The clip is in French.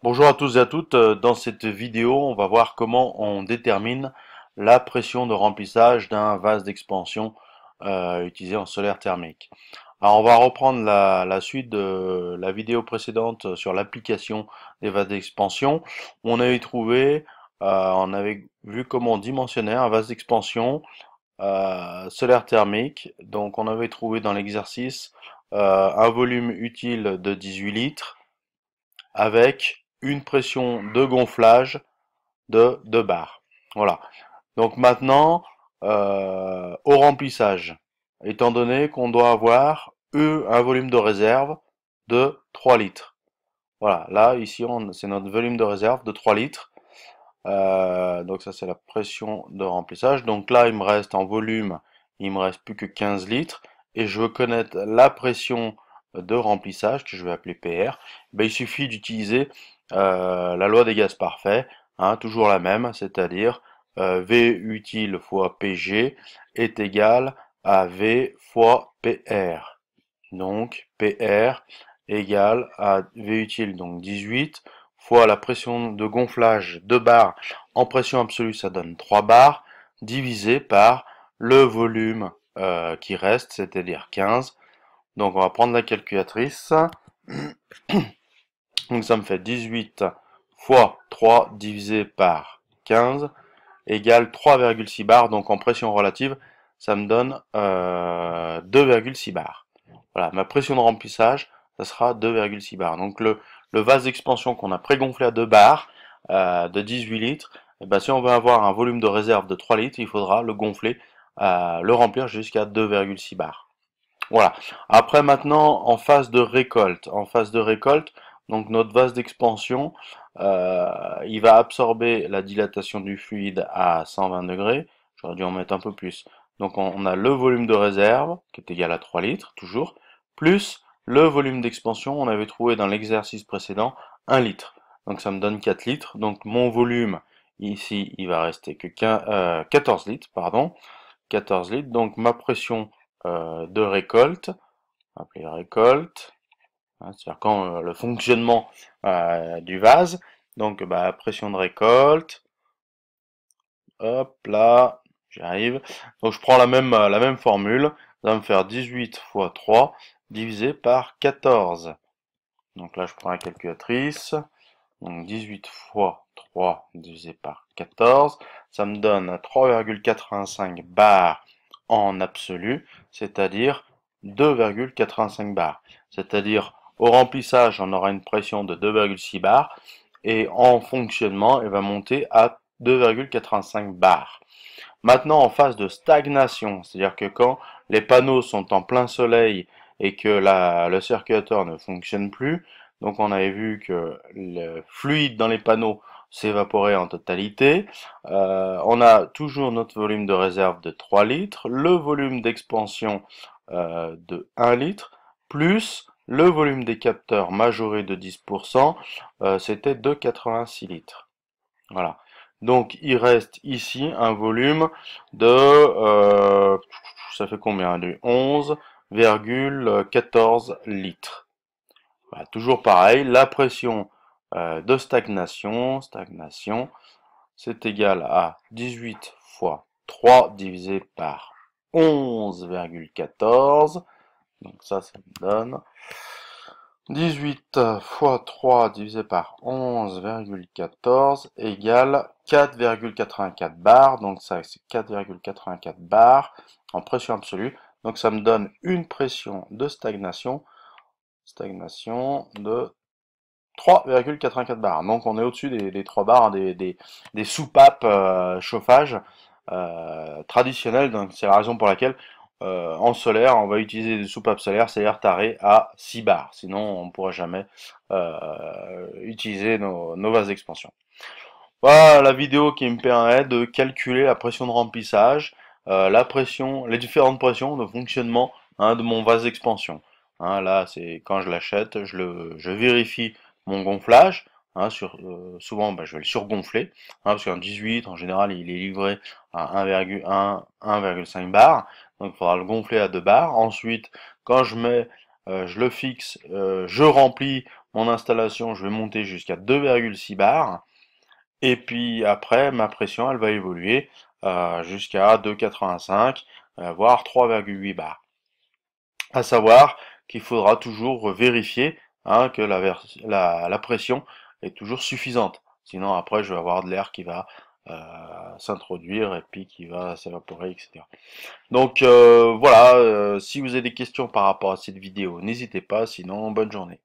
Bonjour à tous et à toutes. Dans cette vidéo, on va voir comment on détermine la pression de remplissage d'un vase d'expansion utilisé en solaire thermique. Alors, on va reprendre la suite de la vidéo précédente sur l'application des vases d'expansion. On avait trouvé, on avait vu comment on dimensionnait un vase d'expansion solaire thermique. Donc, on avait trouvé dans l'exercice un volume utile de 18 litres avec une pression de gonflage de 2 bars. Voilà. Donc maintenant, au remplissage, étant donné qu'on doit avoir un volume de réserve de 3 litres. Voilà, là, ici, c'est notre volume de réserve de 3 litres. Donc ça, c'est la pression de remplissage. Donc là, il me reste en volume, il me reste plus que 15 litres. Et je veux connaître la pression de remplissage, que je vais appeler PR. Ben, il suffit d'utiliser la loi des gaz parfaits, hein, toujours la même, c'est-à-dire V utile fois PG est égal à V fois PR. Donc PR égale à V utile, donc 18, fois la pression de gonflage de bar en pression absolue, ça donne 3 bars, divisé par le volume qui reste, c'est-à-dire 15. Donc on va prendre la calculatrice. Donc ça me fait 18 fois 3 divisé par 15 égale 3,6 bars. Donc en pression relative, ça me donne 2,6 bars. Voilà, ma pression de remplissage, ça sera 2,6 bars. Donc le vase d'expansion qu'on a prégonflé à 2 bars de 18 litres, eh ben, si on veut avoir un volume de réserve de 3 litres, il faudra le gonfler, le remplir jusqu'à 2,6 bars. Voilà. Après maintenant, en phase de récolte. En phase de récolte, donc notre vase d'expansion, il va absorber la dilatation du fluide à 120 degrés. J'aurais dû en mettre un peu plus. Donc on a le volume de réserve, qui est égal à 3 litres, toujours, plus le volume d'expansion, on avait trouvé dans l'exercice précédent, 1 litre. Donc ça me donne 4 litres. Donc mon volume, ici, il va rester que 14 litres, pardon. 14 litres. Donc ma pression de récolte, appelée récolte, hein, c'est-à-dire quand le fonctionnement du vase, donc bah, pression de récolte, hop là, j'arrive. Donc je prends la même formule, ça va me faire 18 fois 3 divisé par 14. Donc là je prends la calculatrice, donc 18 fois 3 divisé par 14, ça me donne 3,85 bars en absolu, c'est-à-dire 2,85 bars. C'est-à-dire au remplissage, on aura une pression de 2,6 bars et en fonctionnement, elle va monter à 2,85 bars. Maintenant, en phase de stagnation, c'est-à-dire que quand les panneaux sont en plein soleil et que le circulateur ne fonctionne plus, donc on avait vu que le fluide dans les panneaux s'évaporait en totalité. On a toujours notre volume de réserve de 3 litres, le volume d'expansion de 1 litre, plus le volume des capteurs majoré de 10%, c'était de 86 litres. Voilà. Donc il reste ici un volume de, ça fait combien? De 11,14 litres. Voilà, toujours pareil, la pression de stagnation, c'est égal à 18 fois 3 divisé par 11,14. Donc ça me donne 18 fois 3 divisé par 11,14 égale 4,84 bars. Donc ça, c'est 4,84 bars en pression absolue. Donc ça me donne une pression de stagnation de 3,84 bars. Donc on est au-dessus des 3 bars, hein, des soupapes chauffage traditionnelles. Donc c'est la raison pour laquelle en solaire, on va utiliser des soupapes solaires, c'est-à-dire tarées à 6 bars. Sinon, on ne pourra jamais utiliser nos vases d'expansion. Voilà la vidéo qui me permet de calculer la pression de remplissage, la pression, les différentes pressions de fonctionnement, hein, de mon vase d'expansion. Hein, là, c'est quand je l'achète, je vérifie mon gonflage. Hein, souvent, bah, je vais le surgonfler, hein, parce qu'un 18, en général, il est livré à 1,1, 1,5 bar. Donc, il faudra le gonfler à 2 bars. Ensuite, quand je le fixe, je remplis mon installation, je vais monter jusqu'à 2,6 bars. Et puis après, ma pression, elle va évoluer jusqu'à 2,85, voire 3,8 bars. À savoir qu'il faudra toujours vérifier que la pression est toujours suffisante. Sinon, après, je vais avoir de l'air qui va s'introduire et puis qui va s'évaporer, etc. Donc voilà, si vous avez des questions par rapport à cette vidéo, n'hésitez pas, sinon bonne journée.